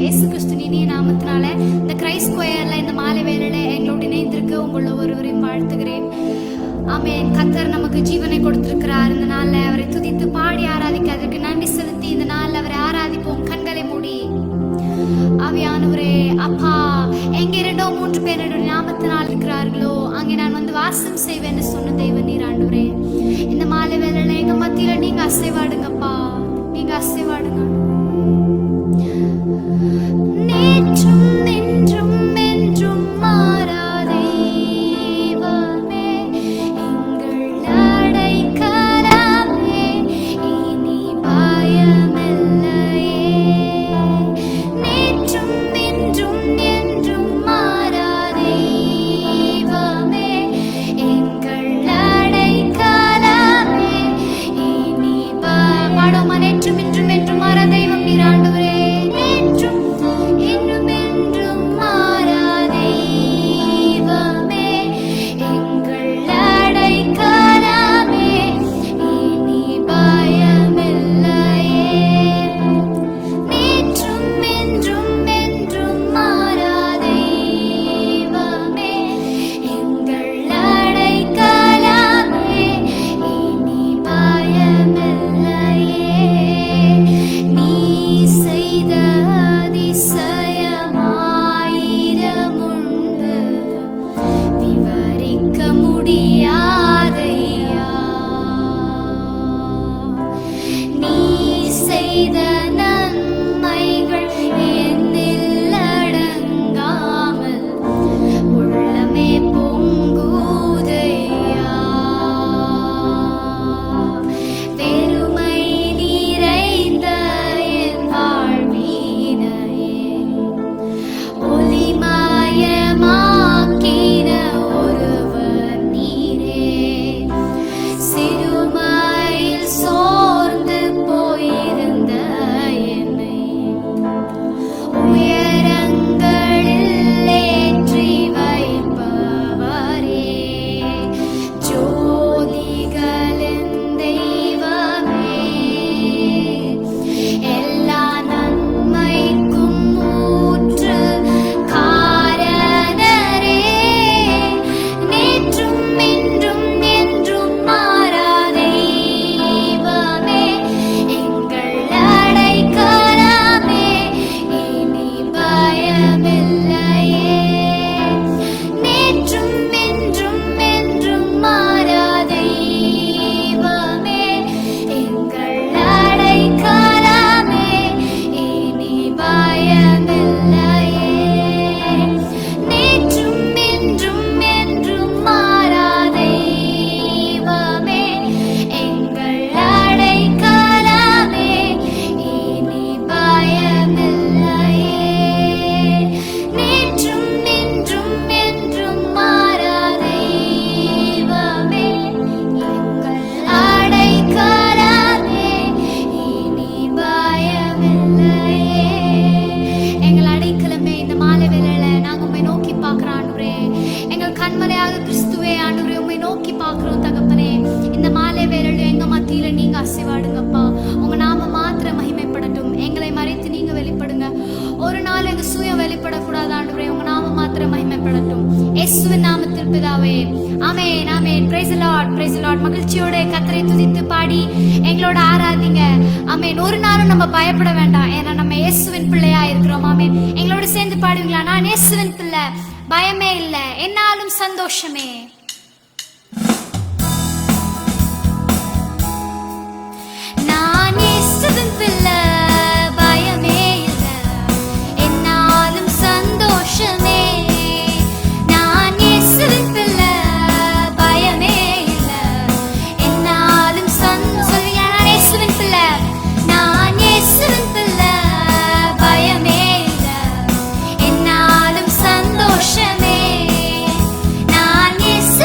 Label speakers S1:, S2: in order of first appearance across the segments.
S1: இயேசு கிறிஸ்து இனிய நாமத்தினால இந்த கிரைஸ்ட் ஸ்கொயர்ல இந்த மாலை வேளையில எங்களோடு இணைந்திருக்க உங்களை ஒருவரையும் வாழ்த்துகிறேன். ஆமென். கர்த்தர் நமக்கு ஜீவனை கொடுத்திருக்கிறார். இந்த நாள்ல அவரை துதித்து பாடி ஆராதிக்க அதற்கு நன்றி செலுத்தி இந்த நாள்ல அவரை ஆராதிப்போம். கண்களை மூடி. ஆவியானவரே, அப்பா, எங்க 2-3 பேர் நாமத்தினால் இருக்கிறார்களோ அங்கே நான் வந்து வாசம் செய்வேன்னு சொன்ன தெய்வ நீர் ஆண்டவரே. இந்த மாலை வேளையில எங்க மத்தியில நீங்க அசைவாடுங்கப்பா, நீங்க அசைவாடுங்க. நேற்றும் என்றும் என்றும் மாறாதே தெய்வமே, எங்கள் அடைக்கலமே, இனி பயமில்லையே. நேற்றும் என்றும் என்றும் மாறாதே தெய்வமே, எங்கள் அடைக்கலமே, இனி பாடுமா. நேற்றும் என்றும் என்றும் மாறா தெய்வம் நீர் ஆண்டவரே. நேற்றும் என்றும் என்றும் மாறா தெய்வமே, எங்கள் அடைக்கலமே, இனி பயமில்லையே. நேற்றும் என்றும் என்றும் மாறா தெய்வமே, எங்கள் அடைக்கலமே, இனி பயமில்லையே. நீ செய்த அதிசயமாயிரமுண்டு, விவரிக்க முடியாதையா. நீ செய்த நன்மைகள் எண்ணில் அடங்காமல் உள்ளமே பொங்குதையா. பெருமை நிறைந்த என் வாழ்வினையே ஒளிமயமாக்கின ஒருவர் நீரே. சிறுமையில் சோர்ந்து போயிருந்த என்னை உயரங்களில் ஏற்றி வைப்பவரே. ஜோதிகளின் தெய்வமே, எல்லா நன்மைக்கும் ஊற்று காரணரே. நேற்றும் என்றும் என்றும் மாறா தெய்வமே, எங்கள் அடைக்கலமே, இனி பயமில்லையே. நேற்றும் என்றும் என்றும் மாறா தெய்வமே, எங்கள் அடைக்கலமே, இனி பயமில்லையே. நேற்றும் என்றும் என்றும் மாறா தெய்வமே, எங்கள் அடைக்கலமே, இனி பயமில்லையே. நேற்றும் என்றும் என்றும் மாறா தெய்வமே, எங்கள் அடைக்கலமே, இனி பயமில்லையே. எங்கள் அடைக்கலமே, இந்த மாலை வேளையில நாங்க உம்மை நோக்கி பார்க்கிறோம் ஆண்டவரே. எங்கள் கண்மலையாக கிறிஸ்துவே ஆண்டவரே, உம்மை நோக்கி பார்க்கிறோம் தகப்பனே. இந்த மாலை வேளையில எங்க மத்தியில நீங்க அசைவாடுங்கப்பா. உங்க நாம மாத்திர மகிமைப்படட்டும். எங்களை மறைத்து நீங்க வெளிப்படுங்க. ஒரு நாள் எங்க சுயம் வெளிப்படக்கூடாது ஆண்டவரே. உங்க நாம மாத்திர மகிமைப்படட்டும். இயேசுவின் நாமத்தில் பிதாவே, ஆமென், ஆமென். Praise the Lord, praise the Lord. மகிழ்ச்சியோட கர்த்தரை துதித்து பாடி எங்களோட ஆராதிங்க. ஆமென். ஒரு நாளும் நம்ம பயப்பட வேண்டாம், ஏன்னா நம்ம இயேசுவின் பிள்ளையா இருக்கிறோம். ஆமென். எங்களோட சேர்ந்து பாடுவீங்களா? நான் இயேசுவின் பிள்ளை, பயமே இல்லை, என்னாலும் சந்தோஷமே. நான் இயேசுவின் பிள்ளை, பயமே இல்லை, என்னாலும் சந்தோஷமே. நான் இயேசுவின் பிள்ளை, பயமே இல்லை, என்னாலும் சொல்லுங்க. நான் இயேசுவின் பிள்ளை, நான் இயேசுவின் பிள்ளை, பயமே இல்லை, என்னாலும் சந்தோஷமே. நான் இயேசு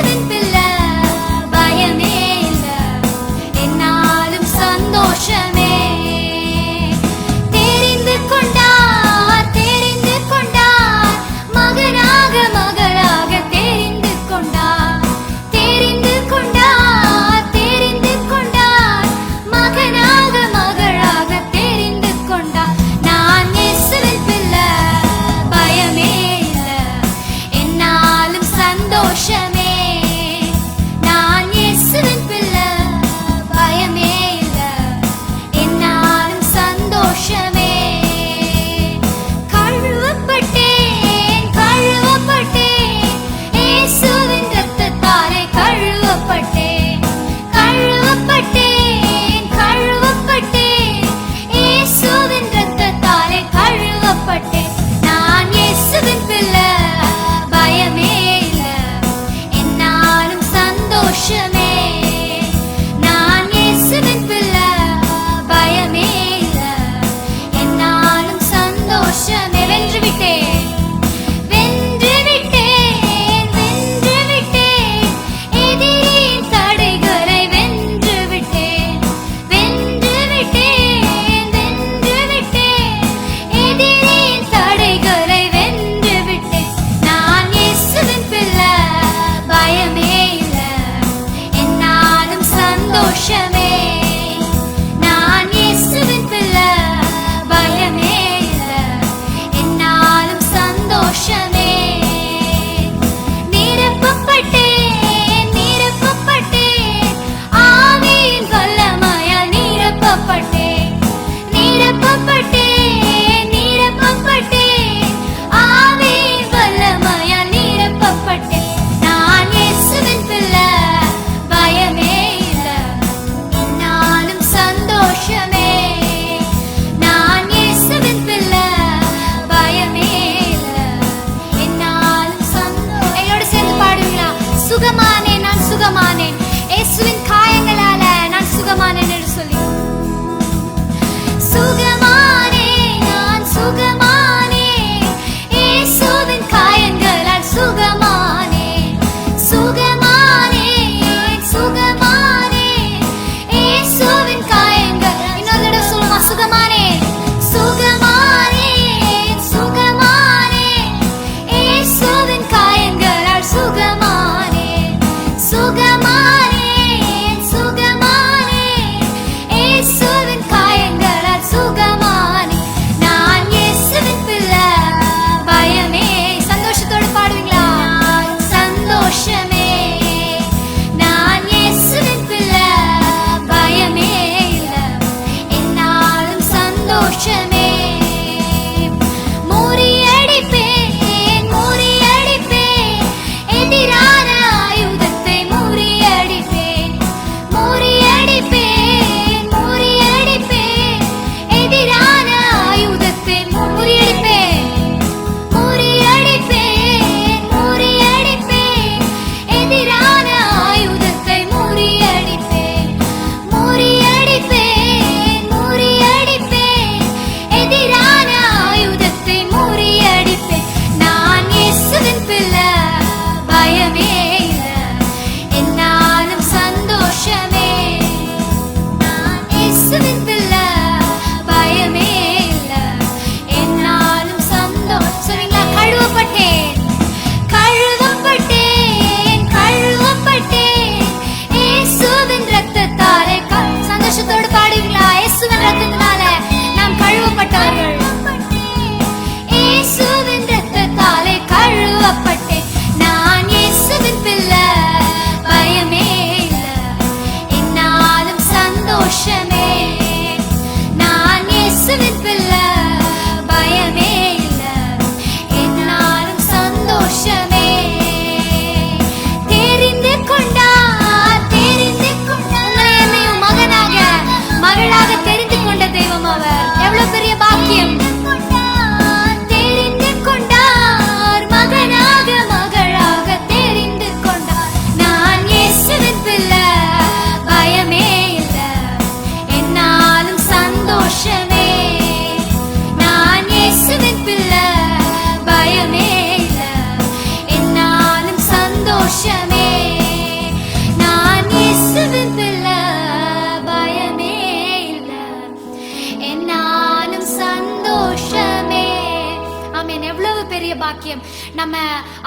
S1: எவ்வளவு பெரிய பாக்கியம். நம்ம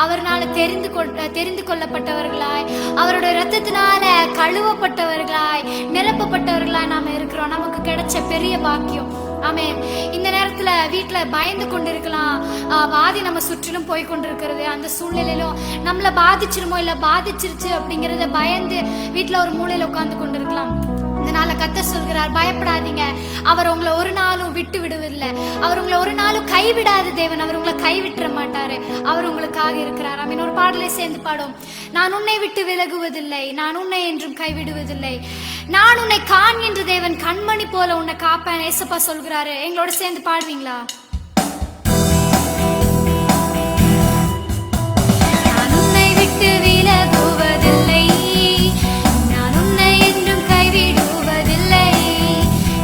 S1: அவர்னால தெரிந்து கொள்ளப்பட்டவர்களாய், அவருடைய இரத்தத்தினால கழுவப்பட்டவர்களாய், நிரப்பப்பட்டவர்களாய் நாம இருக்கிறோம். நமக்கு கிடைச்ச பெரிய பாக்கியம். ஆமென். இந்த நேரத்துல வீட்டுல பயந்து கொண்டிருக்கலாம், வாதி நம்ம சுற்றிலும் போய் கொண்டிருக்கிறது. அந்த சூழ்நிலையிலும் நம்மள பாதிச்சிருமோ இல்ல பாதிச்சிருச்சு அப்படிங்கறத பயந்து வீட்டுல ஒரு மூலையில உட்கார்ந்து கொண்டிருக்கலாம். இதனால கர்த்தர் சொல்கிறார், பயப்படாதீங்க. அவர் உங்களை ஒரு நாளும் விட்டு விடுவதில்லை. அவர் உங்களை ஒரு நாளும் கைவிடாத தேவன். அவர் உங்களை கைவிட்டுற மாட்டாரு. அவர் உங்களுக்காக இருக்கிறார். ஆமென். ஒரு பாடலை சேர்ந்து பாடும். நான் உன்னை விட்டு விலகுவதில்லை, நான் உன்னை என்றும் கைவிடுவதில்லை, நான் உன்னை காண்கின்ற தேவன், கண்மணி போல உன்னை காப்பேன். ஏசப்பா சொல்கிறாரு. எங்களோட சேர்ந்து பாடுவீங்களா? நான் உன்னை விட்டு விலகுவதில்லை, நான் உன்னை என்றும் கைவிடுவதில்லை,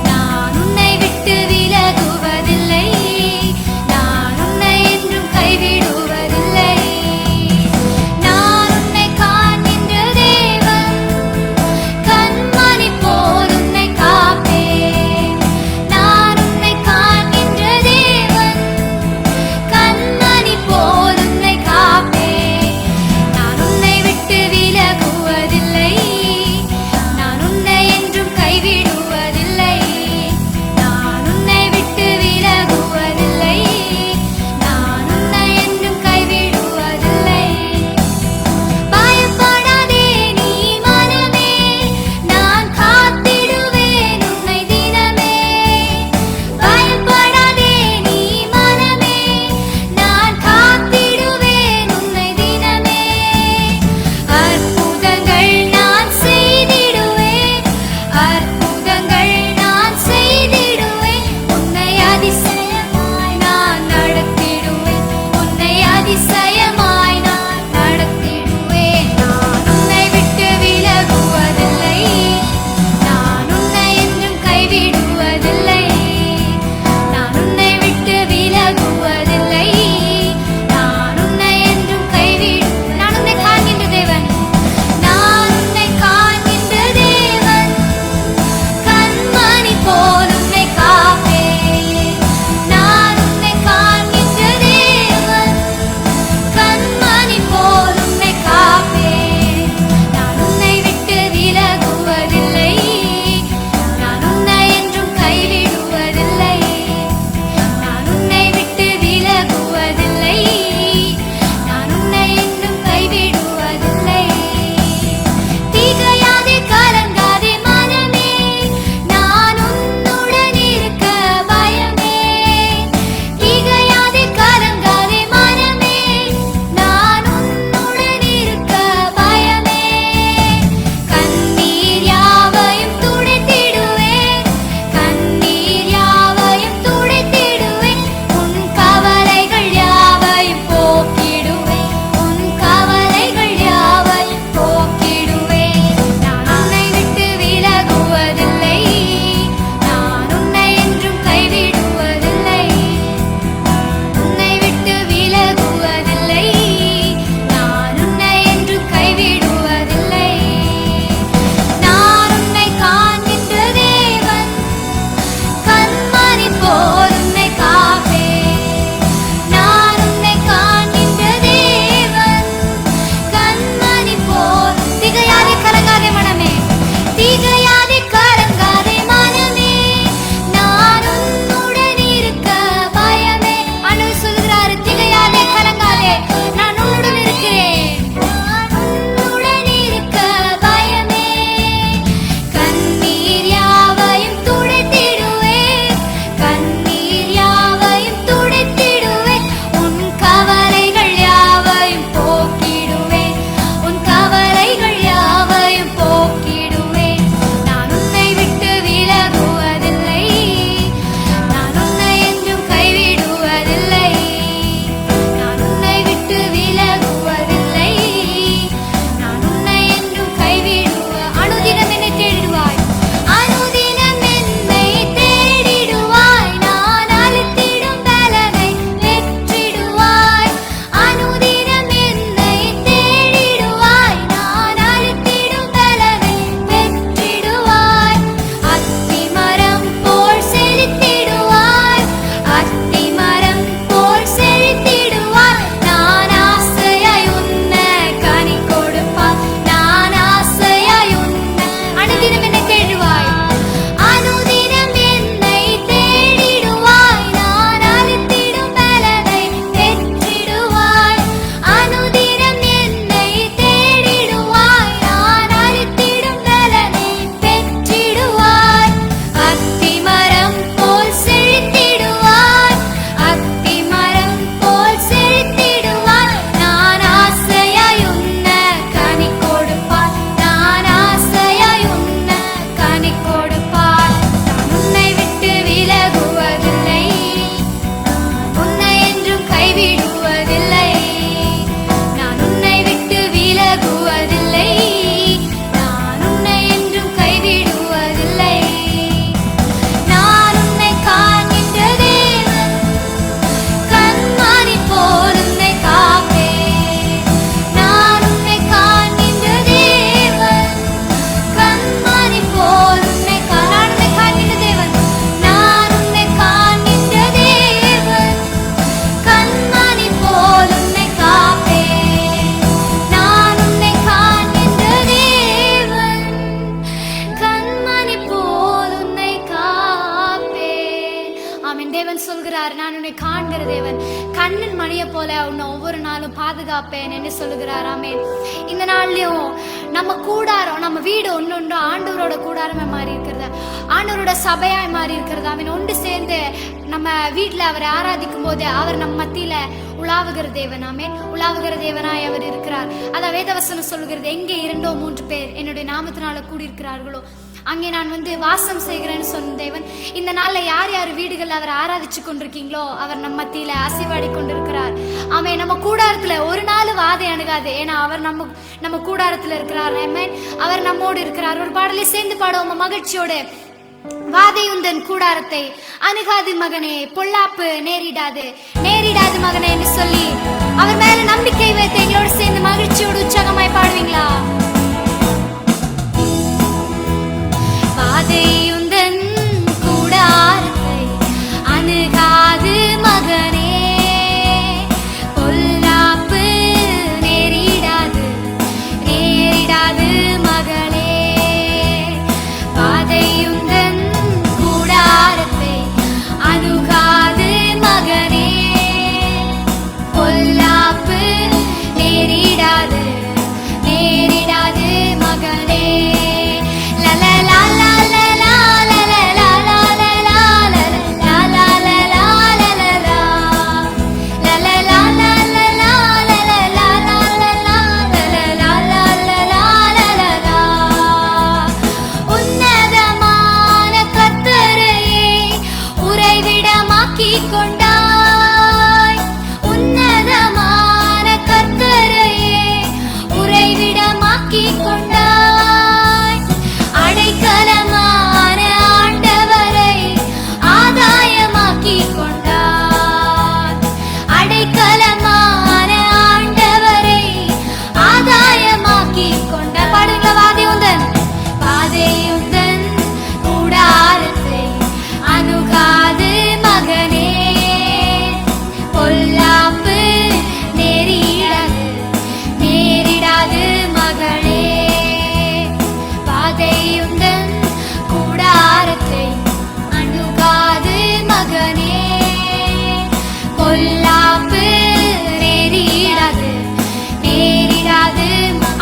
S1: நான் உன்னை விட்டு விலகுவதில்லை, நான் உன்னை என்றும் கைவிடுவதில்லை, நான் உன்னை காண்கின்ற தேவன், கண்மணி போல் உன்னை காப்பேன், நான் உன்னை காண்கின்ற தேவன், கைவிடுவதில்லை. நான் உன்னை விட்டு விலகுவதில்லை. நான் உன்னை என்றும் கைவிடுவதில்லை. நான் உன்னை காண்கின்ற தேவன், கண்மணி போல் உன்னை காப்பேன். நான் உன்னை காண்கின்ற தேவன், கண்மணி போல் உன்னை காண்கின்ற தேவன். நான் உன்னை காண்கின்ற தேவன், கண்மணி போல் உன்னை காப்பேன். நான் உன்னை காண்கின்ற தேவன், கண்மணி போல் உன்னை காப்பேன். ஆமென். தேவன் சொல்கிறார், நான் உன்னை காண்கிற தேவன், கண்ணின் மணியை போல உன்னை ஒவ்வொரு நாளும் பாதுகாப்பேன் என்று சொல்லுகிறார். ஆமென். இந்த நாள்லயும் நம்ம கூடாரம், நம்ம வீடு ஒன்னொன்று ஆண்டவரோட கூடாரமே மாறி இருக்கிறது, ஆண்டவரோட சபையாய் மாறி இருக்கிறது. அவன் ஒன்று சேர்ந்து நம்ம வீட்டுல அவரை ஆராதிக்கும் போது அவர் நம்ம மத்தியில உலாவுகிற தேவன். ஆமென். உலாவுகிற தேவனாய் அவர் இருக்கிறார். அதான் வேதவசனம் சொல்லுகிறது, எங்கே 2 3 பேர் என்னுடைய நாமத்தினால கூடியிருக்கிறார்களோ அங்கே நான் வாசம் செய்கிறேன்னு சொன்ன தேவன். இந்த நாள்ல யார் யார் வீடுகள் அவர் ஆராதிச்சு கொண்டிருக்கீங்களோ அவர் நம்ம மத்தியில அசைவாடி கொண்டிருக்கிறார். ஆமென். நம்ம கூடாரத்துல ஒரு நாள் வாதை அணுகாது, ஏன்னா அவர் நம்ம கூடாரத்துல இருக்கிறார். ஆமென். அவர் நம்மோடு இருக்கிறார். ஒரு பாடலை சேர்ந்து பாடுவோம் மகிழ்ச்சியோடு. வாதை உந்தன் கூடாரத்தை அணுகாது மகனே, பொல்லாப்பு நேரிடாது நேரிடாது மகனே என்று சொல்லி அவர் மேல நம்பிக்கை வைத்து எங்களோடு சேர்ந்து மகிழ்ச்சியோடு உற்சாகமாய் பாடுவீங்களா? வாதை உந்தன் கூடாரத்தை அணுகாது மகனே, பொல்லாப்பு நேரிடாது நேரிடாது மகளே. வாதை உந்தன் கூடாரத்தை அணுகாது மகனே, பொல்லாப்பு நேரிடாது நேரிடாது மகளே.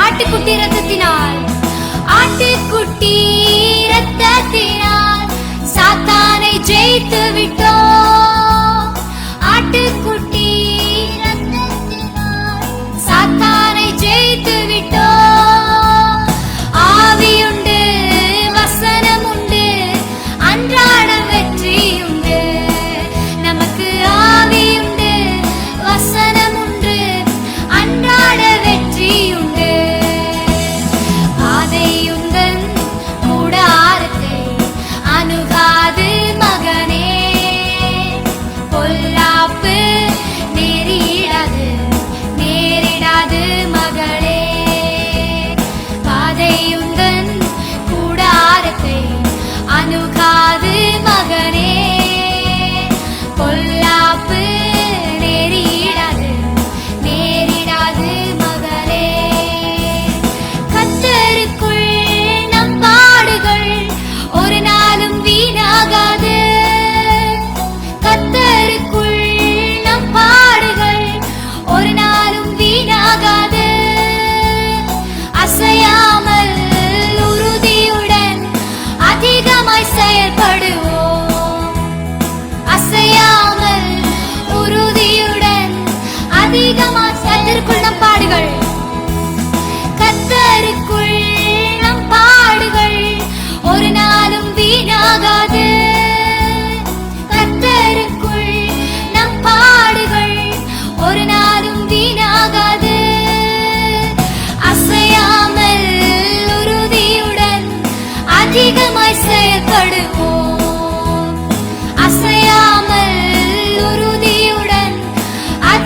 S1: ஆட்டுக்குட்டி ரத்தத்தினால், ஆட்டுக்குட்டி ரத்தத்தினால் சாத்தானை ஜெயித்து விட்டோம். ஆட்டுக்குட்டி ரத்தத்தினால் சாத்தானை ஜெயித்து விட்டோம். ஆவியுண்டு, வசனம் உண்டு, அன்றாடம் வெற்றி உண்டு. நமக்கு ஆவியுண்டு, வசனம் உண்டு, அன்றாட வெற்றி உண்டு. அணுகாது மகனே, பொல்லாப்பு நேரிடாது நேரிடாது மகளே. பாதை உந்தன் கூடாரத்தை அணுகாது மகனே, பொல்லாப்பு நேரிடாது நேரிடாது மகளே. கர்த்தருக்குள் நம் பாடுகள் ஒரு நாளும் வீணாகாது. கர்த்தருக்குள் நம் பாடுகள் ஒரு நாளும் வீணாகாது. அசையாமல் உறுதியுடன் அதிகமாய் செயல்படுவோம். அசையாமல் உறுதியுடன் அதிகமாய் கர்த்தருக்குள் நம் பாடுகள், கர்த்தருக்குள் நம் பாடுகள் ஒரு நாளும் வீணாகாது. கர்த்தருக்குள் நம் பாடுகள்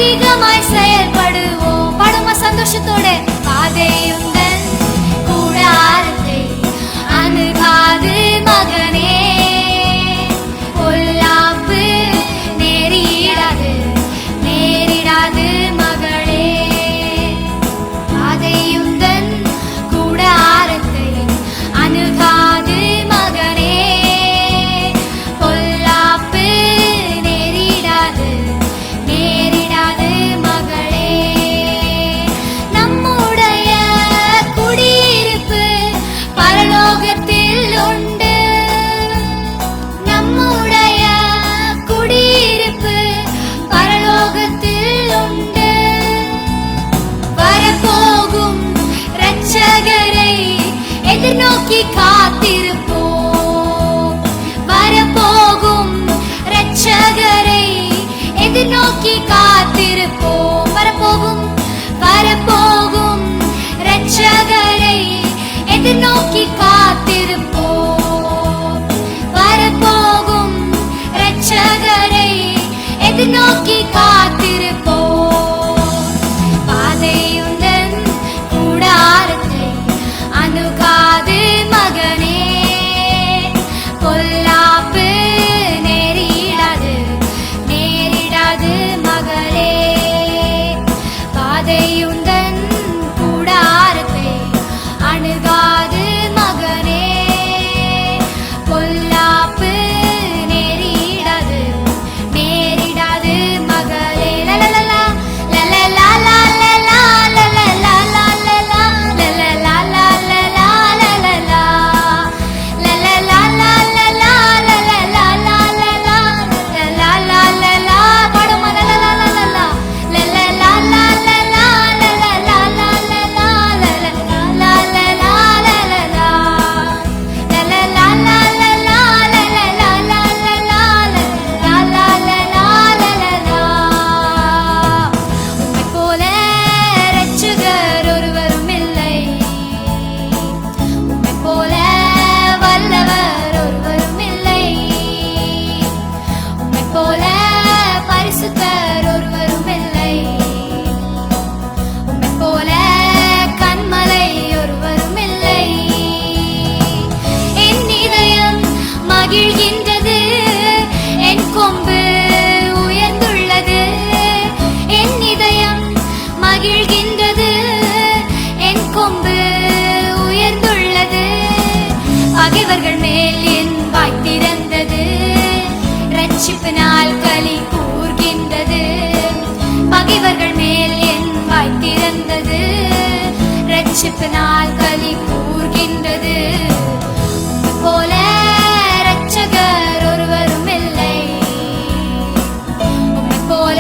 S1: அதிகமாய் செயல்படுவோம். படும சந்தோஷத்தோட பாதையுடன் கூடாரத்தை அணுகாது மகனே, பொல்லாப்பு நேரிடாது நேரிடாது மகளே. பாதையுடன் கூடாரத்தை அணுகாது மகனே, பொல்லாப்பு நேரிடாது நேரிடாது மகளே. நம்முடைய குடியிருப்பு பரலோகத்தில் உண்டு. நம்முடைய குடியிருப்பு பரலோகத்தில் உண்டு. வரப்போகும் இரட்சகரை எதிர்நோக்கி காத்திருப்போம். வரப்போகும் இரட்சகரை எதிர்நோக்கி காத்திருப்போம். வரப்போகும் இரட்சகரை எதிர்நோக்கி காத்திருப்போம். வரப்போகும் இரட்சகரை எதிர்நோக்கி காத்திருப்போம். பாதையுடன் கூடாரத்தை அணுகாது மகனே, பொல்லாப்பு நேரிடாது நேரிடாது மகளே. பாதையுடன் கூடாரத்தை அணுகாது மகனே, பொல்லாப்பு நேரிடாது நேரிடாது மகளே. லலலலா லலலா லலலா லலலா லலலா லலலா லலலா லலலா லலலா லலலா லலலா லலலா லலலா லலலா. பாடுமா லலலா லலலா லலலா லலலா லலலா லலலா லலலா லலலா லலலா லலலா லலலா லலலா லலலா லலலா லலலா. உம்மைப் போல இரட்சகர் ஒருவரும் இல்லை. உம்மைப் போல வல்லவர் ஒருவரும் இல்லை. உம்மைப் போல பரிசுத்தர் ஒருவரும் இல்லை. உம்மைப் போல கன்மலை ஒருவரும் இல்லை. என் இதயம் மகிழ்கின்றது, என் கொம்பு உயர்ந்துள்ளது. என் இதயம் மகிழ்கின்றது, என் கொம்பு உயர்ந்துள்ளது. பகைவர்கள் மேல் என் வாய் திறந்தது, ரட்சிப்பு நாள் களி கூர்கின்றது. பகைவர்கள் மேல் என் வாய் திறந்தது, ரட்சிப்பு நாள் களி கூர்கின்றது. உம்மைப் போல இரட்சகர் ஒருவரும் இல்லை. உம்மைப் போல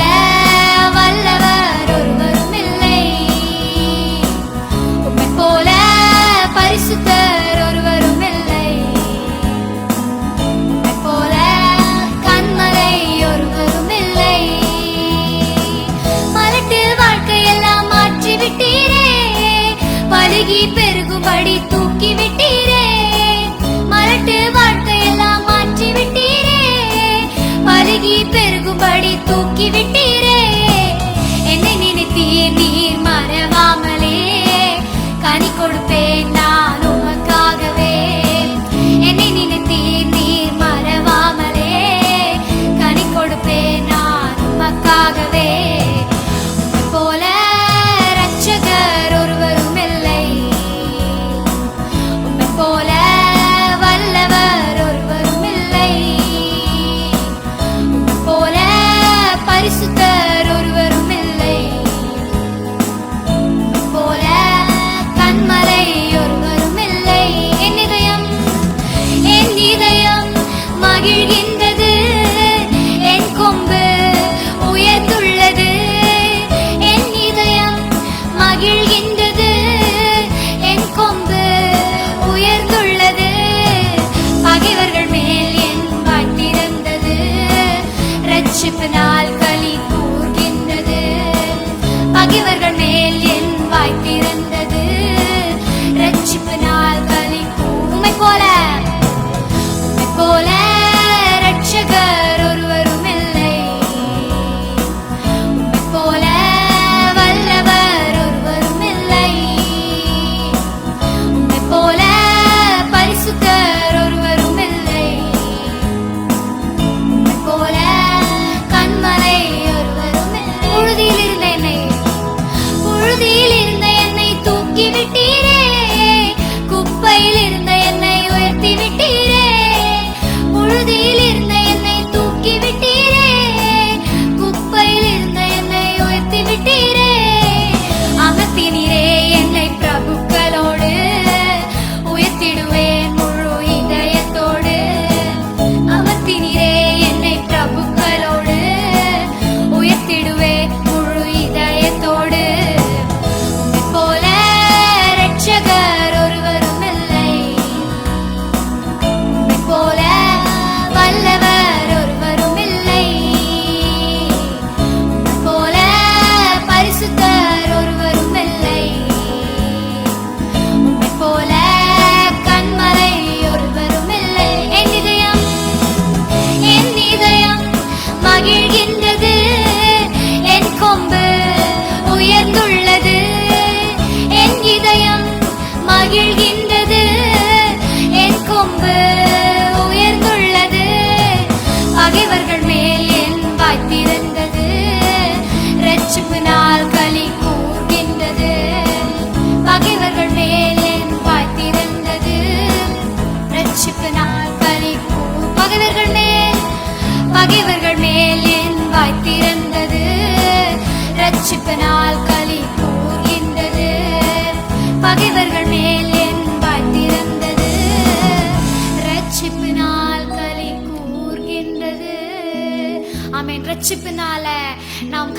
S1: வல்லவர் ஒருவரும் இல்லை. உம்மைப் போல பரிசுத்தர் ஒருவரும் இல்லை. உம்மைப் போல கன்மலை ஒருவரும் இல்லை. மலட்டு வாழ்க்கையெல்லாம் மாற்றி விட்டீரே, பலுகி பெருகும்படி தூக்கி விட்டீரே. மலட்டு வாழ்க்கையெல்லாம் மாற்றி விட்டீரே, பலுகி பெருகும்படி தூக்கி விட்டீரே. என்னை நினைத்தீர் நீர் மறவாமலே, கனி கொடுப்பேன் நான் உமக்காகவே. என்னை நினைத்தீர் நீர் மறவாமலே, கனி கொடுப்பேன் நான் உமக்காகவே. உம்மைப் போல இரட்சகர் ஒருவரும் இல்லை. உம்மைப் போல வல்லவர் ஒருவரும் இல்லை. உம்மைப் போல பரிசுத்தர்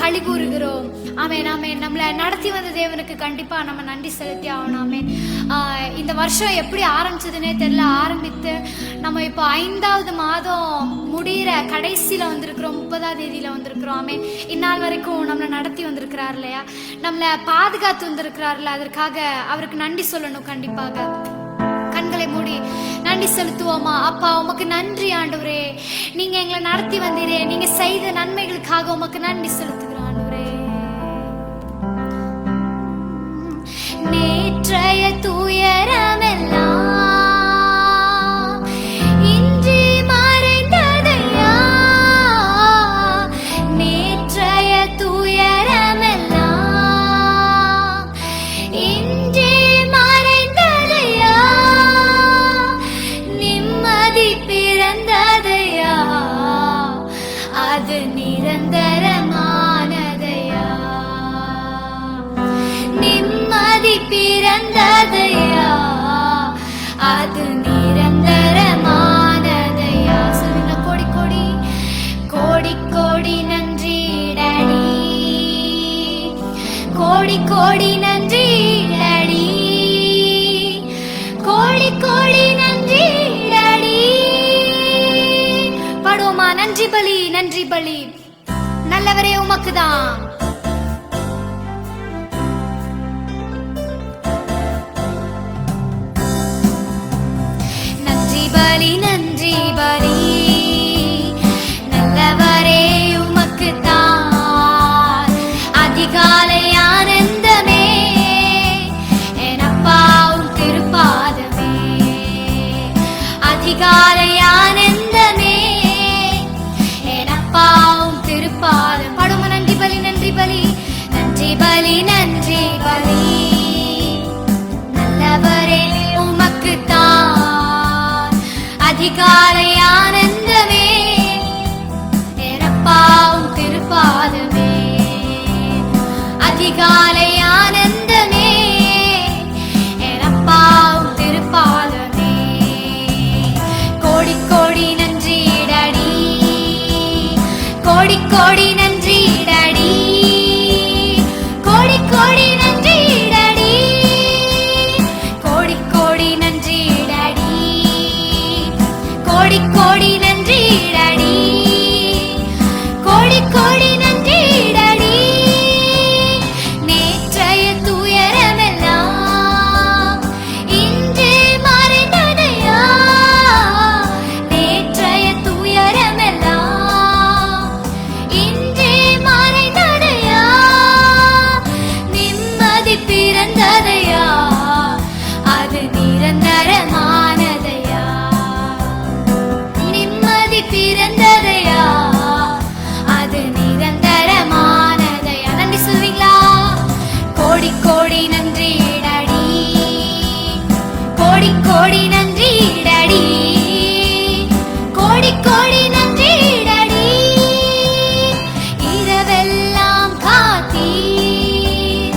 S1: களி கூறுகிறோம். ஆமென் ஆமென். நம்மளை நடத்தி வந்த தேவனுக்கு கண்டிப்பா நம்ம நன்றி செலுத்தி ஆகணும். ஆமென். இந்த வருஷம் எப்படி ஆரம்பிச்சதுன்னே தெரியல. ஆரம்பித்து நம்ம இப்போ 5வது மாதம் முடிகிற கடைசியில வந்திருக்கிறோம். 30ஆம் தேதியில வந்திருக்கிறோம். ஆமென். இந்நாள் வரைக்கும் நம்மளை நடத்தி வந்திருக்கிறார் இல்லையா, நம்மளை பாதுகாத்து வந்திருக்கிறார்ல, அதற்காக அவருக்கு நன்றி சொல்லணும். கண்டிப்பாக கண்களை மூடி நன்றி செலுத்துவோமா? அப்பா, உமக்கு நன்றி ஆண்டவரே. நீங்க எங்களை நடத்தி வந்தீரே, நீங்க செய்த நன்மைகளுக்காக உமக்கு நன்றி செலுத்துகிறோம் ஆண்டவரே. நேற்றைய துயரமெல்லாம் இன்று மறைந்ததையா, நேற்றைய துயரமெல்லாம் இன்று மறைந்ததையா, நிம்மதி பிறந்ததையா, அது நிரந்தரமானதையா, நிம்மதி பிறந்ததையா, அது நிரந்தரமானதையா. சொல்லுங்க, கோடி கோடி கோடி கோடி நன்றி டாடி, கோடி கோடி நன்றி டாடி, கோடி கோடி நன்றி டாடி. பாடுவோமா? நன்றி பலி, நன்றி பலி நல்லவரே உமக்குதான். நன்றி பலி, நன்றி பலி நல்லவரே உமக்குதான். அதிகாலை ஆனந்தமே எனப்பாவும் திருப்பாதமே, அதிகாலை ஆனந்தமே எனப்பாவும் திருப்பாதம். பாடுமா? நன்றி பலி, நன்றி பலி, நன்றி பலி, நன்றி பலி நல்லவரே உமக்குத்தான். அதிகாலை ஆனந்தமே எனப்பாவும் திருப்பாதமே, அதிகாலை ஆனந்தமே எனப்பாவும் திருப்பாதமே. கோடி கோடி நன்றி டாடி, கோடி கோடி நன்றி டாடி, கோடி கோடி நன்றி டாடி, கோடி கோடி நன்றி டாடி, கோடி கோடி நன்றி டாடி, கோடி கோடி நன்றி டாடி. நேற்றைய துயரமெல்லாம் இன்று மறைந்ததையா, நேற்றைய துயரமெல்லாம் இன்று மறைந்ததையா, நிம்மதி பிறந்ததையா, அது நிரந்தரமானதையா, நிம்மதி பிறந்ததையா, அது நிரந்தரமானதையா. நன்றி சொல்வீங்களா? கோடி கோடி நன்றி டாடி, கோடி கோடி நன்றி டாடி, கோடி கோடி நன்றி டாடி. இரவெல்லாம் காத்தீர்,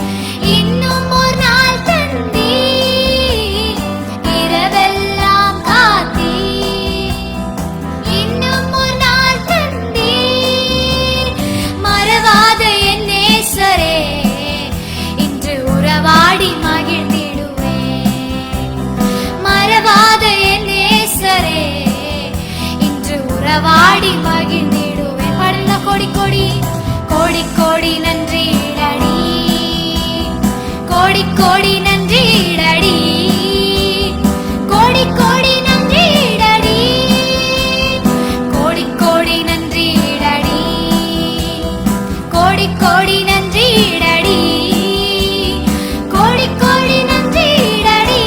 S1: இன்னும் ஒரு நாள் தந்தீர், இரவெல்லாம் காத்தீர், இன்னும் ஒரு நாள் தந்தீர். மறவாத என் நேசரே, இன்று உறவாடி மகிழ்ந்திடுவேன். மறவாத என் நேசரே, இன்று உறவாடி மகிழ்ந்திடுவேன். பாடுங்க, கோடி கோடி கோடி கோடி நன்றி டாடி, கோடி கோடி நன்றி டாடி, கோடி கோடி நன்றி டாடி, கோடி கோடி நன்றி டாடி, கோடி கோடி நன்றி டாடி, கோடி கோடி நன்றி டாடி.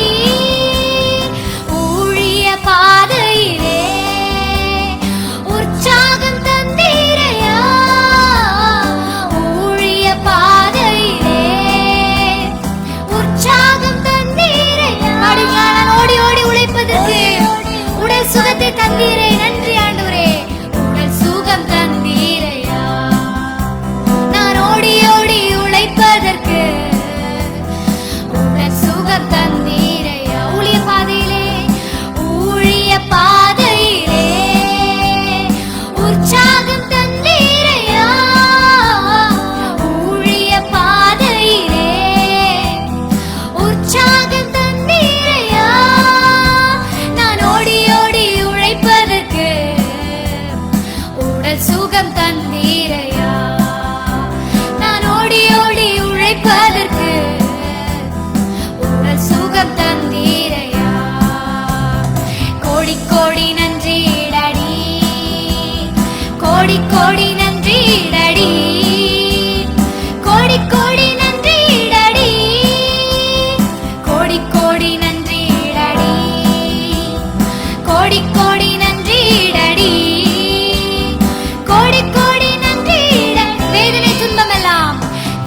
S1: ஊழிய பாதையிலே உற்சாகம் தந்தீரையா, ஊழிய பாதையிலே உற்சாகம் தந்தீரையா. நான் ஓடி ஓடி உழைப்பதற்கு உடல் சுகத்தை தந்தீரே. நன்றி ஆண்டவரே, உடல் சுகம் தந்தீரையா. நான் ஓடி ஓடி உழைப்பதற்கு கோடி நன்றிடடி, கோடி கோடி நன்றிடடி, கோடி கோடி நன்றிடடி, கோடி கோடி நன்றிடடி, கோடி கோடி நன்றிட. வேதனை துன்பமெல்லாம்,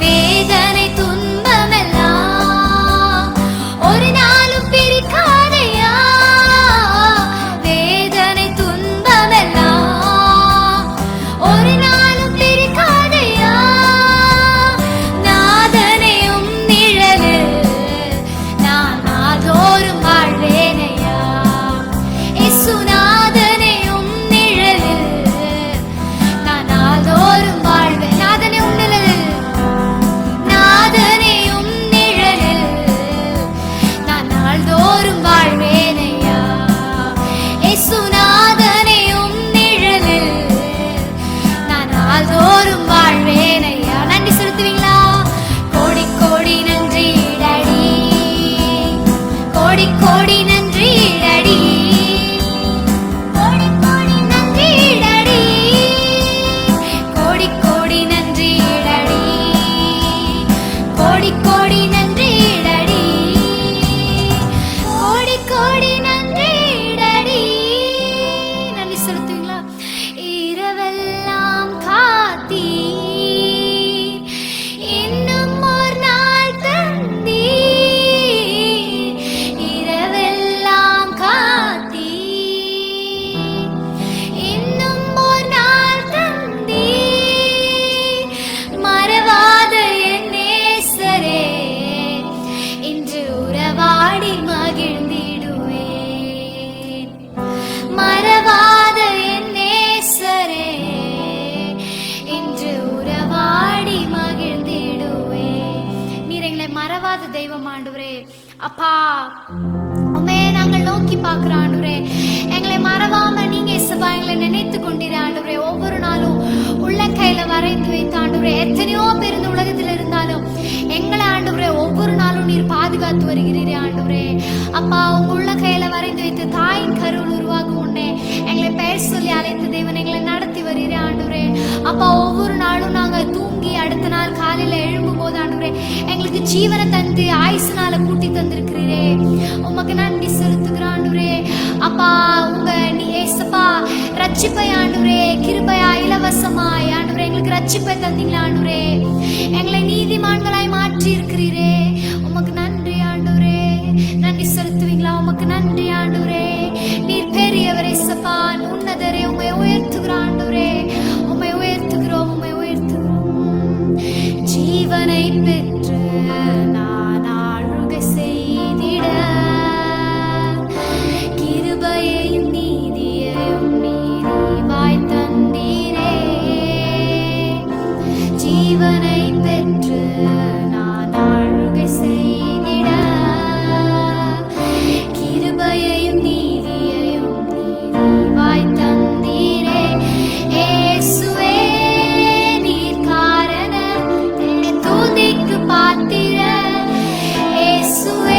S1: வேதனை துன்பமெல்லாம் ஒரு நாளும் பிரிக்காதையா, வேதனை துன்பமெல்லாம் ஒரு நாளும் பிரிக்காதையா, நாதனையும் நிழலில் நான் நாள்தோறும் வாழ்வேனையா, இயேசுநாதனையும் நிழலில் நான் நாள்தோறும் வாழ்வேன். நாதனையும் நிழலில், நாதனையும் நிழலில் நான் நாள்தோறும் வாழ்வேனையா, இயேசுநாதனையும் நிழலில் நான் நாள்தோறும் வாழ்வேனையா. நன்றி செலுத்துவீங்களா? கோடி கோடி நன்றிடடி, கோடி கோடி நன்றிடடி, கோடி கோடி நன்றிடடி, கோடி கோடி நன்றிடடி, கோடி கோடி நன்றிடடி, கோடி கோடி நன்றிடடி. நன்றி செலுத்துவீங்களா? இரவெல்லாம் காத்தீர், இன்னும் ஒரு நாள் தந்தீர், இரவெல்லாம் காத்தீர், இன்னும் ஒரு நாள் தந்தீர், மறவாத என் நேசரே, இன்று உறவாடி மகிழ்ந்திடுவேன், மறவாத என் நேசரே, இன்று உறவாடி மகிழ்ந்திடுவேன். நீர் எங்களை மறவாத தெய்வம் ஆண்டவரே. அப்பா, உம்மையே நாங்கள் நோக்கி பார்க்கிற ஆண்டவரே, எங்களை மறவாம நீங்க இயேசுப்பா எங்களை நினைத்து கொண்டிரு ஆண்டவரே. ஒவ்வொரு நாளும் உள்ளங்கையில வரைந்து வைத்த ஆண்டவரே, எத்தனையோ பேர் இந்த உலகத்தில் இருந்தாலும் எங்களை ஆண்டவரே ஒவ்வொரு நாளும் நீர் பாதுகாத்து வருகிறீரே ஆண்டவரே. அப்பா, உங்க உள்ளங்கையில வரைந்து வைத்து தாயின் கருவில் உருவாகும் உன்னே எங்களை பெயர் சொல்லி அழைத்த தேவன் எங்களை நடத்தி வருகிறே ஆண்டவரே. அப்பா, ஒவ்வொரு நாளும் நாங்க தூங்கி அடுத்த நாள் காலையில எழும்பும் போது ஆண்டவரே எங்களுக்கு ஜீவனை தந்து ஆயுசுனால கூட்டி தந்திருக்கிறீரே, உமக்கு நன்றி செலுத்துகிற ஆண்டவரே. அப்பா, உங்க நீ ஏசப்பா ரட்சிப்பை ஆண்டவரே கிருபையா இலவசமாய் ஆண்டவரே எங்களுக்கு ரட்சிப்பை தந்தீங்களா ஆண்டவரே, எங்களை நீதிமான்களாய் மாற்றி இருக்கிறீரே, உமக்கு நன்றி ஆண்டவரே. நன்றி செலுத்துவீங்களா? உமக்கு நன்றி ஆண்டவரே. நீர் பெரியவர் ஏசப்பா, உன்னதரே, உம்மை உயர்த்துகிற ஆண்டவரே, உம்மை உயர்த்துகிறோம், உம்மை உயர்த்துகிறோம். ஜீவனை பெற்று நான் ஆளுகை செய்திட, கிருபையையும் நீதியையும் நீதிவாய் தந்தீரே, ஜீவனை பெற்று நான் ஆளுகை செய்திட, கிருபையையும் நீதியையும் நீதிவாய் தந்தீரே, இயேசுவே நீர் காரணம், என்னை துதிக்கு பாத்திர, இயேசுவே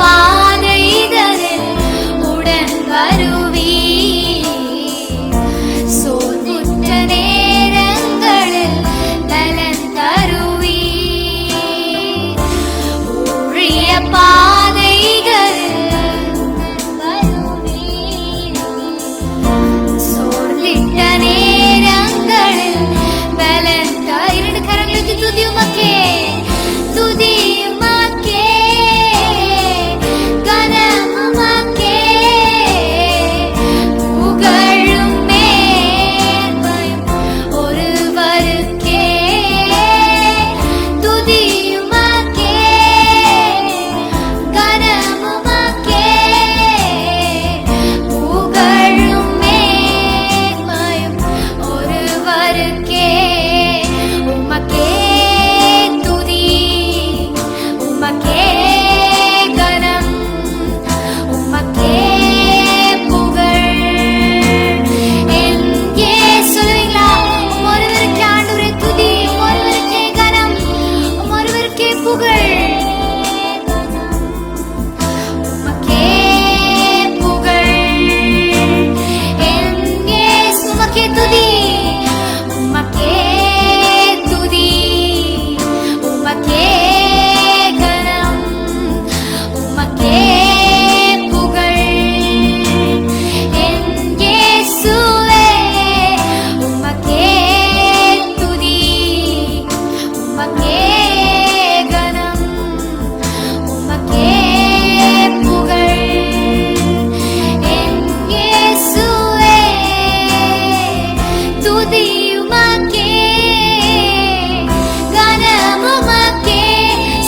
S1: பாதைகளில் உடன் வருவீர். சோர்வுற்ற நேரங்களில் பலன் தருவீர். ஊழிய பாதைகளில் வருவீர். சோர்ந்திட்ட நேரங்களில் பலன் இரண்டு கரங்களுக்கு துதி உமக்கே, துதி உமக்கே, கனம் உமக்கே, புகழும் மேன்மையும் ஒருவருக்கே. துதி உமக்கே, கனம் உமக்கே, புகழும் மேன்மையும் ஒருவருக்கே. உமக்கே துதி, உமக்கே கனம், உமக்கே புகழ். எங்கே சொல்லுவீங்களா? ஒருவருக்கே ஆண்டவரே துதி, ஒருவருக்கே கனம், ஒருவருக்கே புகழ். உமக்கே புகழ். எங்கே உமக்கே துதி, உமக்கே துதி, உமக்கே கனம், உமக்கே புகழ். என் இயேசுவே உமக்கே துதி, உமக்கே கனம், உமக்கே புகழ். என் இயேசுவே துதி உமக்கே, கனம் உமக்கே.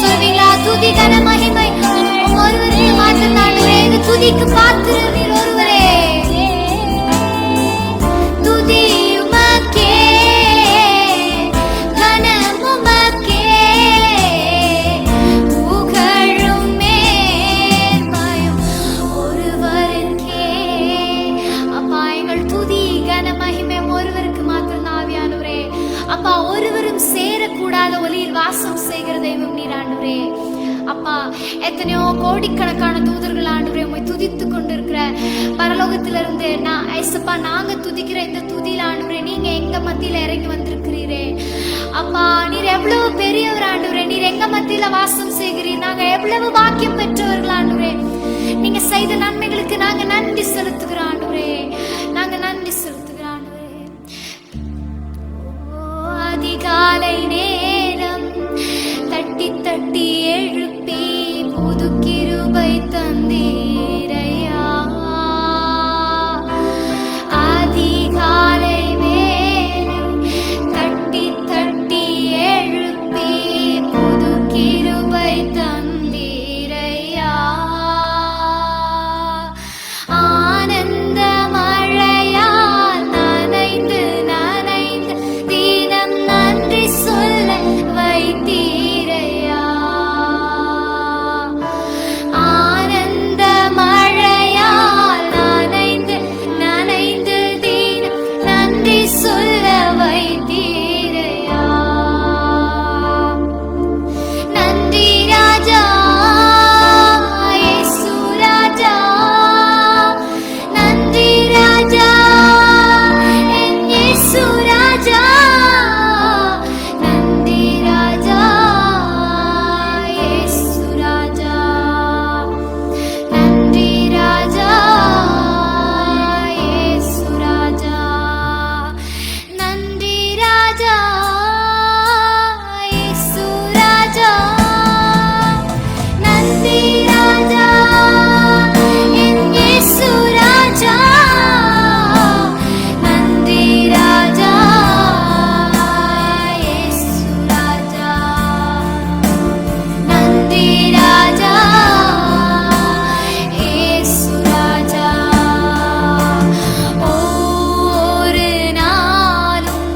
S1: சொல்வீங்களா? துதி கன மகிமை ஒருவருக்கு மாத்திரம் ஆண்டவரே. இந்த துதிக்கு பாத்திரம் நீர் ஒருவரே. துதி உமக்கே, கனம் உமக்கே, புகழும் மேன்மையும் ஒருவருக்கே. அப்பா, எங்கள் துதி கன மகிமை ஒருவருக்கு மாத்திரம் ஆவியானவரே. அப்பா, ஒருவரும் சேரக்கூடாத ஒளியில் வாசம் செய்கிற தெய்வம் நீர் ஆண்டவரே. அப்பா, எத்தனையோ கோடிக்கணக்கான தூதர்கள் ஆண்டவரே உம்மை துதித்து கொண்டிருக்கிற பரலோகத்திலிருந்து ஐசப்பா நாங்க துதிக்கிற இந்த துதியில ஆண்டவரே நீங்க எங்க மத்தியில இறங்கி வந்திருக்கிறீரே. அப்பா, நீர் எவ்வளவு பெரியவர் ஆண்டவரே. நீர் எங்க மத்தியில வாசம் செய்கிறீர். நாங்க எவ்வளவு பாக்கியம் பெற்றவர்கள் ஆண்டவரே. நீங்க செய்த நன்மைகளுக்கு நாங்க நன்றி செலுத்துகிறோம் ஆண்டவரே. நாங்க நன்றி செலுத்துகிறோம் ஆண்டவரே. அதிகாலை நேரம் தட்டி தட்டி எழுப்பி புது கிருபை தந்தீரையா. அதிகாலை நேரம் தட்டி தட்டி எழுப்பி புது கிருபை தந்தீரையா. ஆனந்த மழையால் நனைந்து நனைந்து தினம் நன்றி சொல்ல வைத்தீரையா. ஆனந்த மழையால் நனைந்து நனைந்து தினம் நன்றி சொல்ல வைத்தீரையா. நன்றி ராஜா, இயேசு ராஜா. நன்றி ராஜா, என் இயேசு ராஜா. நன்றி ராஜா, இயேசு ராஜா. நன்றி ராஜா, இயேசு ராஜா. நன்றி ராஜா, இயேசு ராஜா. நன்றி ராஜா, என் இயேசு ராஜா. நன்றி ராஜா, இயேசு ராஜா. நன்றி ராஜா, இயேசு ராஜா. ஒவ்வொரு நாளும்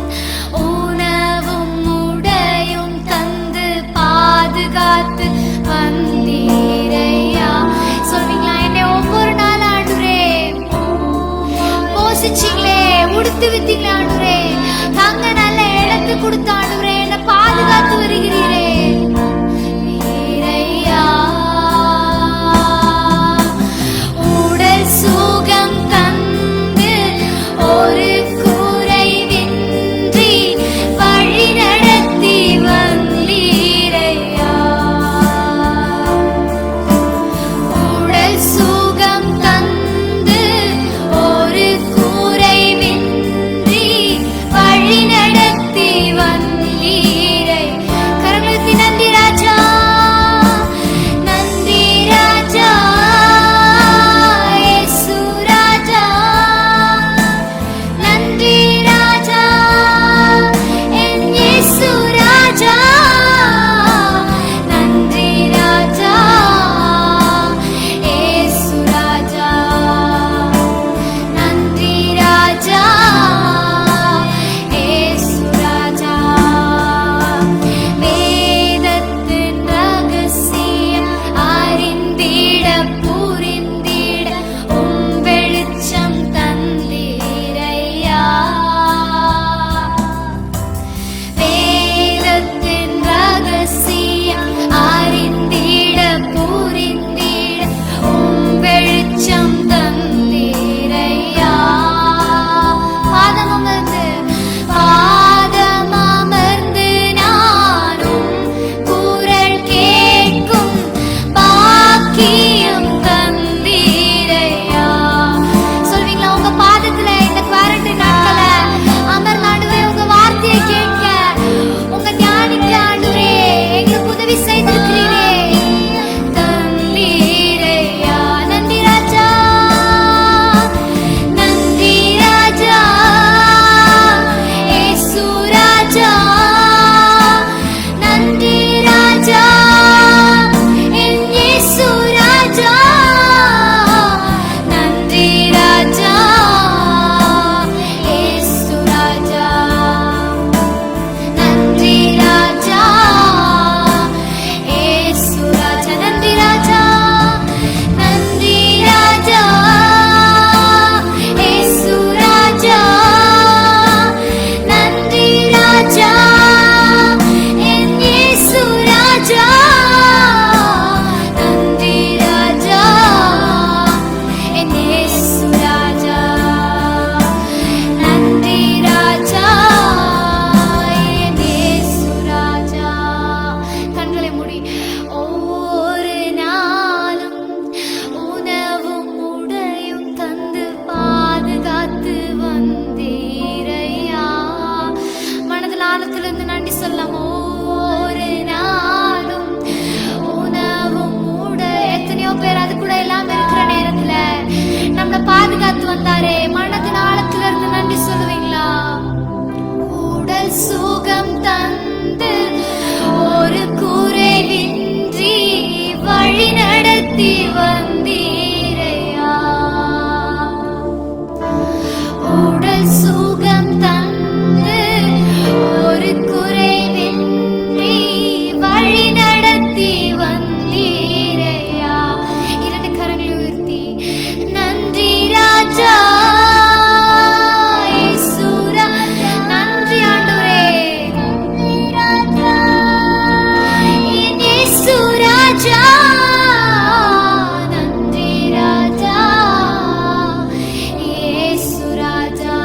S1: உணவும் உடையும் தந்து பாதுகாத்து வந்தீரையா. சொல்வீங்களா? என்னை ஒவ்வொரு நாள் ஆண்டவரே போஷிச்சீங்களே, உடுத்து வித்தீங்களே ஆண்டவரே. தங்க நல்ல இடத்து கொடுத்த ஆண்டவரே என்னை பாதுகாத்து வருகிறீரே. நீரையா ராஜா, நன்றி ராஜா, என் இயேசு ராஜா, நன்றி ராஜா, இயேசு ராஜா, நன்றி ராஜா, இயேசு ராஜா, நன்றி ராஜா, நன்றி ராஜா, இயேசு ராஜா, நன்றி ராஜா, என் இயேசு ராஜா, நன்றி ராஜா, என் இயேசு ராஜா, நன்றி ராஜா, என் இயேசு ராஜா. கண்களை மூடி. ஒவ்வொரு நாளும் உணவும் உடையும் தந்து பாதுகாத்து வந்தீரையா. மனதில் ஆழத்திலிருந்து நன்றி சொல்லலாம். ஒவ்வொரு நாளும் உணவும் உடை, எத்தனையோ பேர் அது கூட எல்லாம் இருக்கிற நேரத்துல நம்மளை பாதுகாத்து வந்தாரே. மனதின் ஆழத்திலிருந்து நன்றி சொல்லுவீங்களா? உடல் சுகம் தந்து ஒரு குறைவின்றி வழி நடத்தி வந்தீரையா. உடல் சுகம் தந்து ஒரு குறைவின்றி வழி நடத்தி வந்தீரையா. இரண்டு கரங்களை உயர்த்தி நன்றி ராஜா, இயேசு ராஜா, நன்றி ஆண்டவரே, நன்றி ராஜா, என் இயேசு ராஜா, நன்றி ராஜா, இயேசு ராஜா,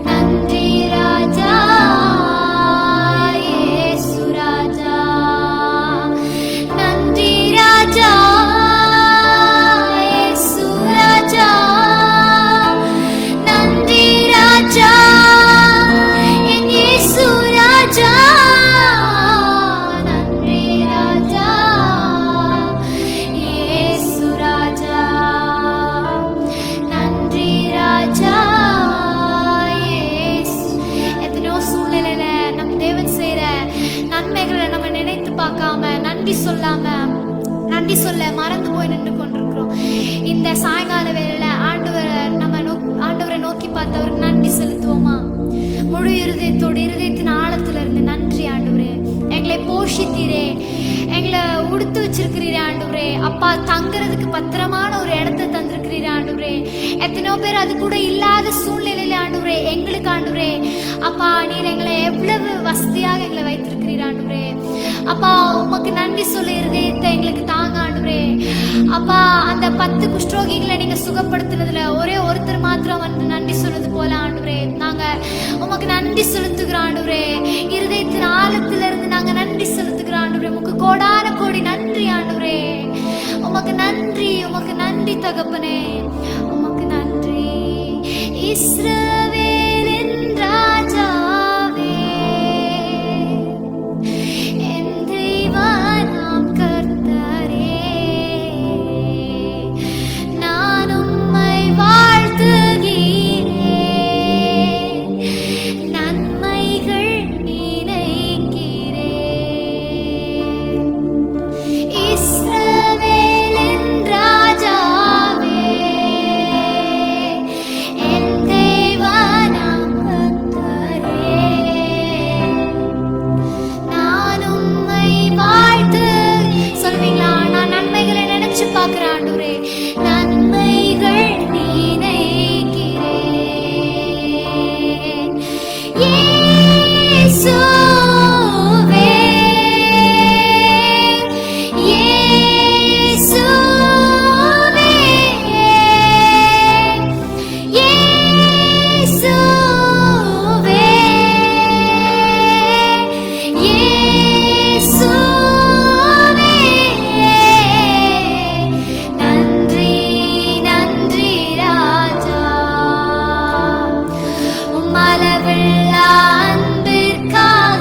S1: நன்றி ராஜா, இயேசு ராஜா, நன்றி ராஜா, இயேசு ராஜா, நன்றி ராஜா, என் இயேசு ராஜா, நன்றி ராஜா, இயேசு ராஜா, நன்றி ராஜா, இயேசு. எத்தனையோ சூழ்நிலையில நம் தேவன் செய்யற நன்மைகளை நம்ம நினைத்து பார்க்காம நன்றி சொல்லாம நன்றி சொல்ல மறந்து போய் நின்று கொண்டிருக்கிறோம். இந்த சாயங்கால வேளையில ஆண்டவரை நோக்கி பார்த்து அவருக்கு நன்றி செலுத்துவோமா? முழு இருதயத்தோடு, இருதயத்தின் ஆழத்துல இருந்து நன்றி ஆண்டவரே. எங்களை போஷித்தீரே, எங்களை உடுத்து வச்சிருக்கிறீரே ஆண்டவரே. அப்பா, தங்குறதுக்கு பத்திரமான ஒரு இடத்தை தந்திருக்கிறீரே ஆண்டவரே. எத்தனையோ பேர் அது கூட இல்லாத சூழ்நிலையில ஆண்டவரே எங்களுக்கு ஆண்டவரே அப்பா நீர் எங்களை எவ்வளவு வசதியாக எங்களை வைத்திருக்கிறீர் ஆண்டவரே. அப்பா, உமக்கு நன்றி சொல்ல இருதயத்தை எங்களுக்கு தாங்க ஆண்டவரே. அப்பா, அந்த 10 குஷ்டரோகிகளை நீங்க சுகப்படுத்துனதுல ஒரே ஒருத்தர் மாத்திரம் வந்து நன்றி சொல்றது போல ஆண்டவரே நாங்க உமக்கு நன்றி செலுத்துகிறோம் ஆண்டவரே. இருதயத்தின் ஆழத்துல இருந்து நாங்க நன்றி செலுத்துகிறோம் ஆண்டவரே. உமக்கு கோடான கோடி நன்றி ஆண்டவரே. உமக்கு நன்றி, உமக்கு நன்றி தகப்பனே, உமக்கு நன்றி. இஸ்ரவேலின் ராஜாவே, என் தெய்வமாம் கர்த்தரே, நான் உம்மை வாழ்த்துகிறேன், நன்மைகள் நினைக்கிறேன். இஸ்ரவேலின் ராஜாவே, என் தெய்வமாம் கர்த்தரே, நான் உம்மை வாழ்த்து. சொல்வீங்களா? நான் நன்மைகளை நினைச்சு பார்க்கிறேன் ஆண்டவரே. நன்மைகள் நினைக்கிறேன். இயேசுவே, இயேசுவே, இயேசுவே, இயேசுவே, நன்றி நன்றி ராஜா, உம்மளவில்லா அன்பிற்காக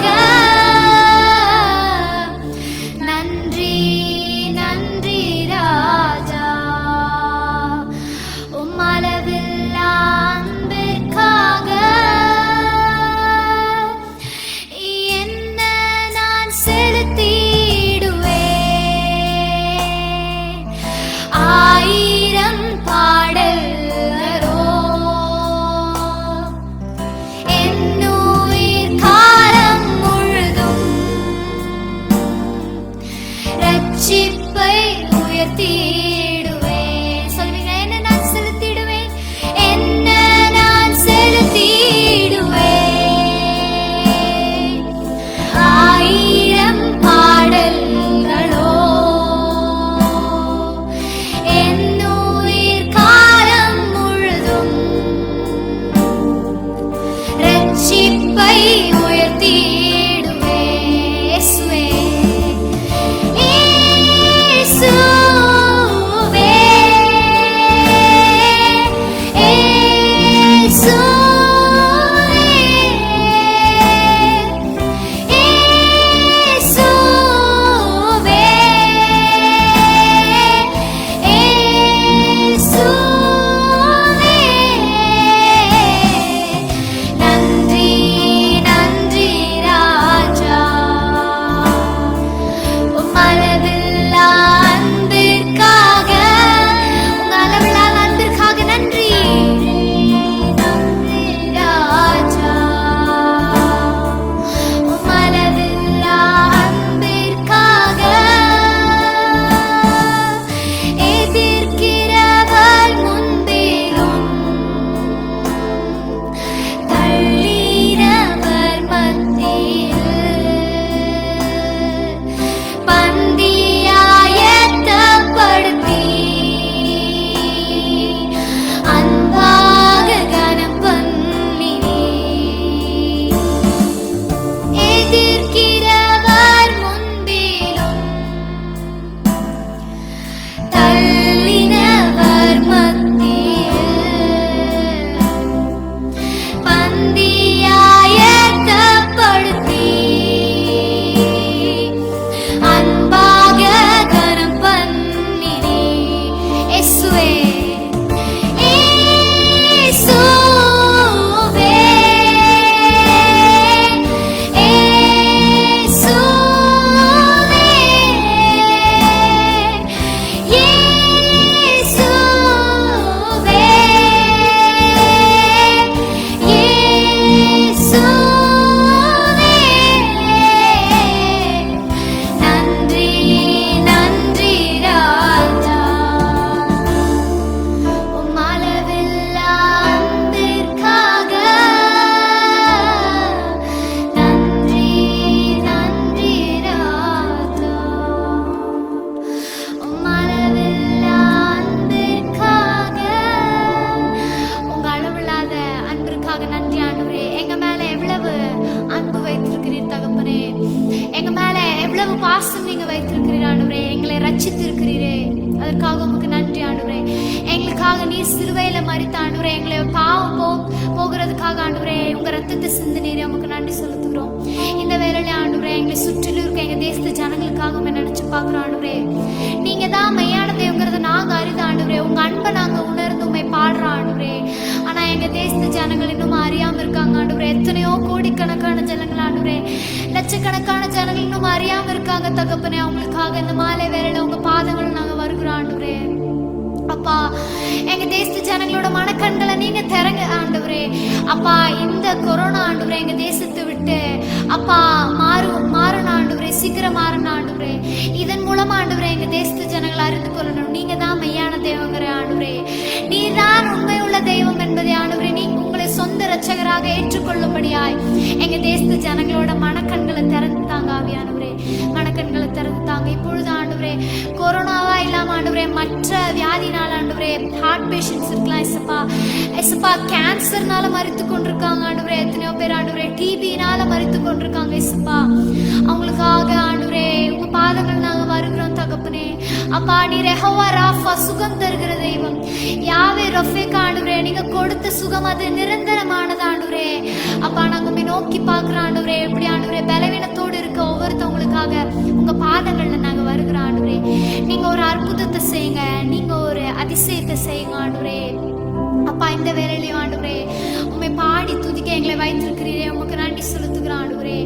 S1: பாசம் நீங்க வைத்திருக்கிறீர் ஆண்டவரே. எங்களை ரட்சித்திருக்கிறீரே, அதற்காக உமக்கு நன்றி ஆண்டவரே. எங்களுக்காக நீர் சிலுவையில மரித்த ஆண்டவரே, எங்களை பாவம் போகிறதுக்காக ஆண்டவரே உங்க ரத்தத்தை சிந்தினீரே, உமக்கு நன்றி செலுத்துகிறோம். இந்த வேளையில ஆண்டவரே எங்களை சுற்றிலும் இருக்க எங்க தேசத்து ஜனங்களுக்காக நினைச்சு பாக்குறோம் ஆண்டவரே. நீங்க தான் மெய்யான தேவங்கிறத நாங்க அறிந்த ஆண்டவரே. உங்க அன்பை நாங்க உணர்ந்து உண்மை பாடுறோம் ஆண்டவரே. ஆனா எங்க தேசத்து ஜனங்கள் இன்னும் அறியாம இருக்காங்க ஆண்டவரே. எத்தனையோ கோடிக்கணக்கான ஜனங்கள் ஆண்டவரே, லட்சக்கணக்கான ஜனங்கள் இன்னும் அறியாம இருக்காங்க தகப்பனே. அவங்களுக்காக இந்த மாலை வேளையில உங்க பாதங்கள் நாங்க வருகிறோம் ஆண்டவரே. அப்பா, எங்க தேசத்து ஜனங்களோட மனக்கண்களை நீங்க திறங்க ஆண்டவரே. அப்பா, இந்த கொரோனா ஆண்டவரே எங்க தேசத்தை விட்டு அப்பா மாறணும் ஆண்டவரே, சீக்கிரம் மாறணும் ஆண்டவரே. இதன் மூலமா ஆண்டவரே எங்க தேசத்து ஜனங்களை அறிந்து கொள்ளணும். நீங்க தான் மெய்யான தெய்வங்கிற ஆண்டவரே. நீர் தான் உண்மை உள்ள தெய்வம் என்பதை ஆண்டவரே நீங்க உங்களை சொந்த ரட்சகராக ஏற்றுக்கொள்ளும்படியாய் எங்க தேசத்து ஜனங்களோட மனக்கண்களை திறந்து தாங்க ஆவியானவரே. மனக்கண்களை திறந்து தாங்க. இப்பொழுது ஆண்டவரே கொரோனாவா இல்லாம ஆண்டவரே மற்ற வியாதினால ஆண்டவரே ஹார்ட் பேஷண்ட்ஸ் இருக்கலாம் எசப்பா கேன்சர்னால மரித்து கொண்டிருக்காங்க ஆண்டவரே. எத்தனையோ பேர் ஆண்டவரே டிபினால மரித்து கொண்டிருக்காங்க எசப்பா. அவங்களுக்காக ஆண்டவரே உங்க பாதங்கள் நாங்க வருகிறோம் தகப்பனே. அப்பா, நீர் யெகோவா ராஃபா, சுகம் தருகிற தெய்வம். யாவே ரஃபேக் ஆண்டவரே, நீங்க கொடுத்த சுகம் அது நிரந்தரமானது ஆண்டவரே. அப்பா, நாங்க உண்மை நோக்கி பாக்குறோம் ஆண்டவரே. எப்படி ஆண்டவரே பலவீனத்தோடு இருக்க ஒவ்வொருத்தவங்களுக்காக உங்க பாதங்கள்ல நாங்க வருகிறோம் ஆண்டவரே. நீங்க ஒரு அற்புதத்தை செய்யுங்க, நீங்க ஒரு அதிசயத்தை செய்யுங்க ஆண்டவரே. அப்பா, இந்த வேலையிலையும் ஆண்டவரே உண்மை பாடி துதிக்க எங்களை வைத்திருக்கிறீரே, உமக்கு நன்றி செலுத்துகிறோம் ஆண்டவரே.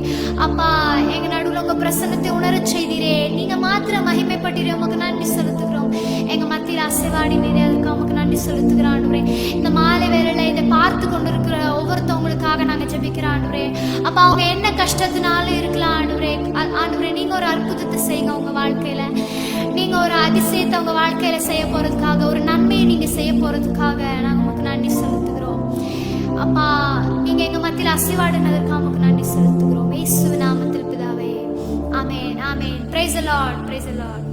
S1: அப்பா, எங்க நடுவில் உங்க பிரசன்னத்தை உணரச் செய்தீரே, நீங்க மாத்திரம் மகிமைப்பட்டீரே, உமக்கு நன்றி செலுத்துகிறோம். எங்க மத்தியில் அசைவாடி நீரே, அதுக்கு உமக்கு நன்றி செலுத்துகிறோம் ஆண்டவரே. இந்த மாலை வேளையில இதை பார்த்து கொண்டிருக்கிற ஒவ்வொருத்தவங்களுக்காக நாங்க ஜெபிக்கிறோம் ஆண்டவரே. அப்பா, அவங்க என்ன கஷ்டத்தினாலும் இருக்கலாம் ஆண்டவரே. ஆண்டவரே நீங்க ஒரு அற்புதத்தை செய்யுங்க உங்க வாழ்க்கையில. நீங்க ஒரு அதிசயத்தை உங்க வாழ்க்கையில செய்ய போறதுக்காக, ஒரு நன்மையை நீங்க செய்ய போறதுக்காக நாங்க உமக்கு நன்றி செலுத்துகிறோம். அப்பா, நீங்க எங்க மத்தியில் அசைவாடினதற்காக உமக்கு நன்றி செலுத்துகிறோம். இயேசுவின் நாமத்தில் பிதாவே, ஆமென் ஆமென். Praise the Lord, praise the Lord.